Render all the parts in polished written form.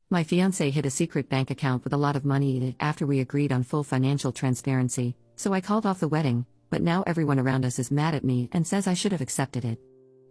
My fiancé hid a secret bank account with a lot of money in it after we agreed on full financial transparency, so I called off the wedding, but now everyone around us is mad at me and says I should have accepted it.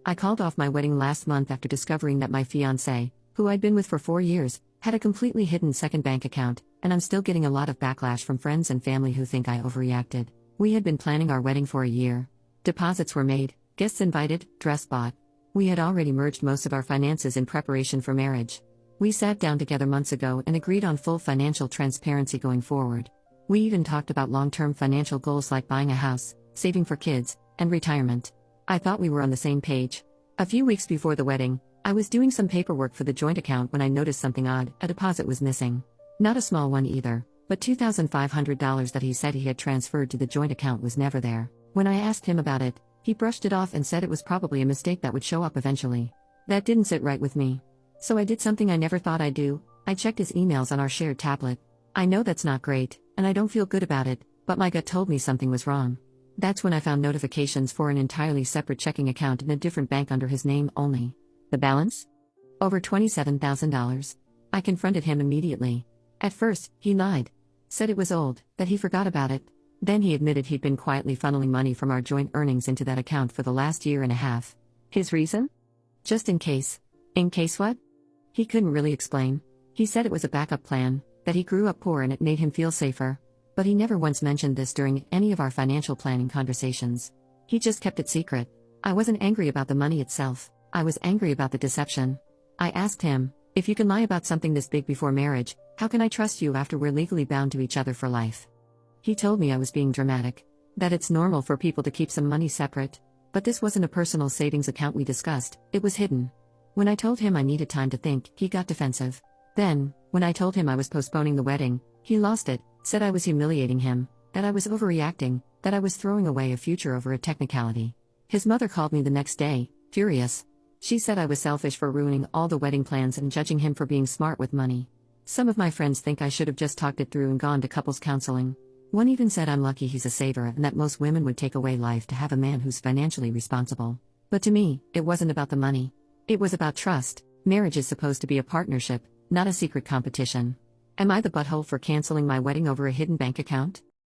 I called off my wedding last month after discovering that my fiancé, who I'd been with for 4 years, had a completely hidden second bank account, and I'm still getting a lot of backlash from friends and family who think I overreacted. We had been planning our wedding for a year. Deposits were made, guests invited, dress bought. We had already merged most of our finances in preparation for marriage. We sat down together months ago and agreed on full financial transparency going forward. We even talked about long-term financial goals like buying a house, saving for kids, and retirement. I thought we were on the same page. A few weeks before the wedding, I was doing some paperwork for the joint account when I noticed something odd. A deposit was missing. Not a small one either, but $2,500 that he said he had transferred to the joint account was never there. When I asked him about it, he brushed it off and said it was probably a mistake that would show up eventually. That didn't sit right with me. So I did something I never thought I'd do. I checked his emails on our shared tablet. I know that's not great, and I don't feel good about it, but my gut told me something was wrong. That's when I found notifications for an entirely separate checking account in a different bank under his name only. The balance? Over $27,000. I confronted him immediately. At first, he lied. Said it was old, that he forgot about it. Then he admitted he'd been quietly funneling money from our joint earnings into that account for the last year and a half. His reason? Just in case. In case what? He couldn't really explain. He said it was a backup plan, that he grew up poor and it made him feel safer. But he never once mentioned this during any of our financial planning conversations. He just kept it secret. I wasn't angry about the money itself. I was angry about the deception. I asked him, if you can lie about something this big before marriage, how can I trust you after we're legally bound to each other for life? He told me I was being dramatic. That it's normal for people to keep some money separate. But this wasn't a personal savings account we discussed, it was hidden. When I told him I needed time to think, he got defensive. Then, when I told him I was postponing the wedding, he lost it, said I was humiliating him, that I was overreacting, that I was throwing away a future over a technicality. His mother called me the next day, furious. She said I was selfish for ruining all the wedding plans and judging him for being smart with money. Some of my friends think I should have just talked it through and gone to couples counseling. One even said I'm lucky he's a saver and that most women would take away life to have a man who's financially responsible. But to me, it wasn't about the money. It was about trust. Marriage is supposed to be a partnership, not a secret competition. Am I the butthole for canceling my wedding over a hidden bank account?